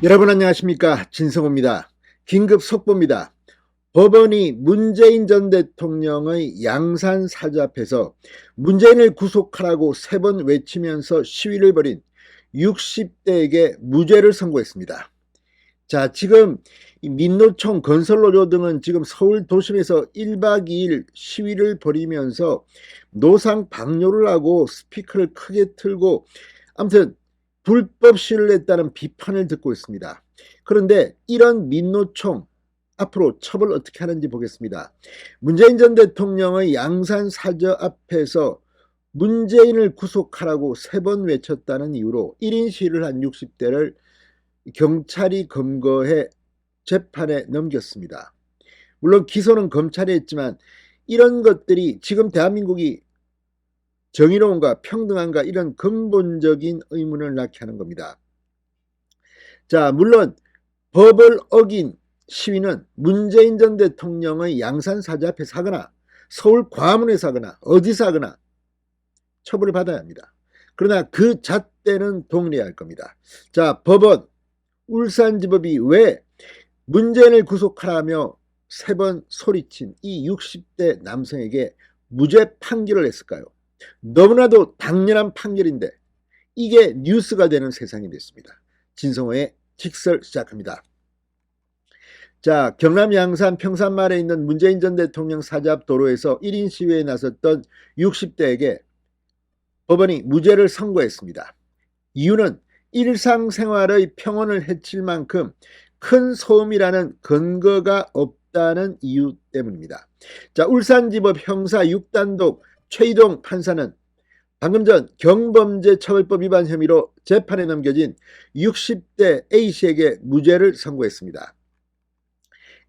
여러분 안녕하십니까, 진성호입니다. 긴급 속보입니다. 법원이 문재인 전 대통령의 양산 사저 앞에서 문재인을 구속하라고 3번 외치면서 시위를 벌인 60대에게 무죄를 선고했습니다. 자, 지금 민노총, 건설노조 등은 지금 서울 도심에서 1박 2일 시위를 벌이면서 노상 방뇨를 하고 스피커를 크게 틀고 아무튼 불법 시위를 했다는 비판을 듣고 있습니다. 그런데 이런 민노총 앞으로 처벌 어떻게 하는지 보겠습니다. 문재인 전 대통령의 양산 사저 앞에서 문재인을 구속하라고 3번 외쳤다는 이유로 1인 시위를 한 60대를 경찰이 검거해 재판에 넘겼습니다. 물론 기소는 검찰이 했지만 이런 것들이 지금 대한민국이 정의로운가 평등한가 이런 근본적인 의문을 낳게 하는 겁니다. 자, 물론 법을 어긴 시위는 문재인 전 대통령의 양산 사저 앞에서 하거나 서울 광화문에서 하거나 어디서 하거나 처벌을 받아야 합니다. 그러나 그 잣대는 동일해야 할 겁니다. 자, 법원 울산지법이 왜 문재인을 구속하라며 3번 소리친 이 60대 남성에게 무죄 판결을 했을까요? 너무나도 당연한 판결인데 이게 뉴스가 되는 세상이 됐습니다. 진성호의 직설 시작합니다. 자, 경남 양산 평산마을에 있는 문재인 전 대통령 사저 앞 도로에서 1인 시위에 나섰던 60대에게 법원이 무죄를 선고했습니다. 이유는 일상생활의 평온을 해칠 만큼 큰 소음이라는 근거가 없다는 이유 때문입니다. 자, 울산지법 형사 6단독 최희동 판사는 방금 전 경범죄처벌법 위반 혐의로 재판에 넘겨진 60대 A씨에게 무죄를 선고했습니다.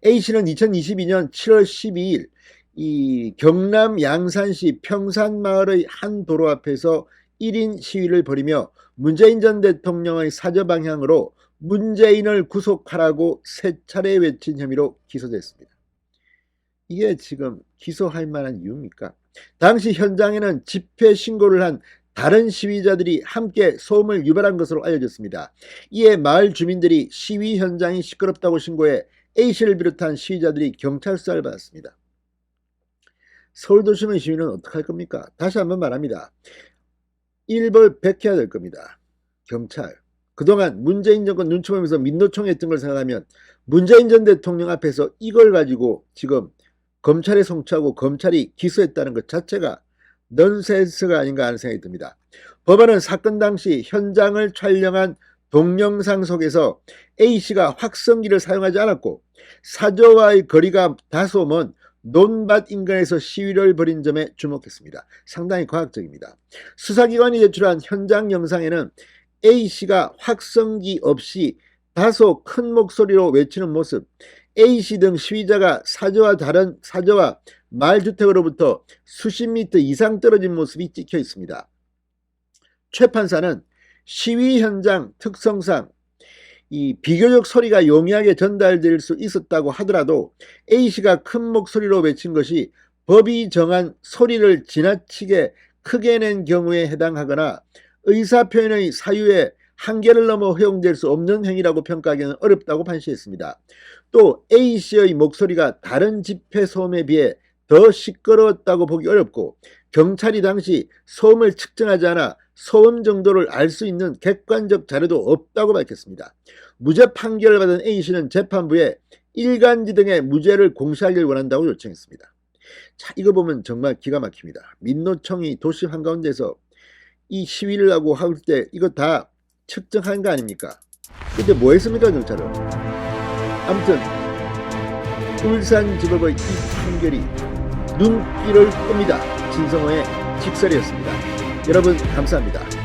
A씨는 2022년 7월 12일 이 경남 양산시 평산마을의 한 도로 앞에서 1인 시위를 벌이며 문재인 전 대통령의 사저 방향으로 문재인을 구속하라고 3차례 외친 혐의로 기소됐습니다. 이게 지금 기소할 만한 이유입니까? 당시 현장에는 집회 신고를 한 다른 시위자들이 함께 소음을 유발한 것으로 알려졌습니다. 이에 마을 주민들이 시위 현장이 시끄럽다고 신고해 A씨를 비롯한 시위자들이 경찰 수사를 받았습니다. 서울도심의 시위는 어떻게 할 겁니까? 다시 한번 말합니다. 일벌백해야 될 겁니다. 경찰. 그동안 문재인 정권 눈치 보면서 민노총 했던 걸 생각하면 문재인 전 대통령 앞에서 이걸 가지고 지금 검찰에 송치하고 검찰이 기소했다는 것 자체가 넌센스가 아닌가 하는 생각이 듭니다. 법원은 사건 당시 현장을 촬영한 동영상 속에서 A씨가 확성기를 사용하지 않았고 사저와의 거리가 다소 먼 논밭 인근에서 시위를 벌인 점에 주목했습니다. 상당히 과학적입니다. 수사기관이 제출한 현장 영상에는 A씨가 확성기 없이 다소 큰 목소리로 외치는 모습, A씨 등 시위자가 사저와 마을주택으로부터 수십 미터 이상 떨어진 모습이 찍혀 있습니다. 최 판사는 시위 현장 특성상 이 비교적 소리가 용이하게 전달될 수 있었다고 하더라도 A씨가 큰 목소리로 외친 것이 법이 정한 소리를 지나치게 크게 낸 경우에 해당하거나 의사표현의 사유에 한계를 넘어 허용될 수 없는 행위라고 평가하기는 어렵다고 판시했습니다. 또 A씨의 목소리가 다른 집회 소음에 비해 더 시끄러웠다고 보기 어렵고 경찰이 당시 소음을 측정하지 않아 소음 정도를 알 수 있는 객관적 자료도 없다고 밝혔습니다. 무죄 판결을 받은 A씨는 재판부에 일간지 등의 무죄를 공시하길 원한다고 요청했습니다. 자, 이거 보면 정말 기가 막힙니다. 민노총이 도시 한가운데서 이 시위를 하고 할 때 이거 다 측정한 거 아닙니까? 근데 뭐 했습니까, 경찰은? 아무튼 울산지법의 이 판결이 눈길을 끕니다. 진성호의 직설이었습니다. 여러분 감사합니다.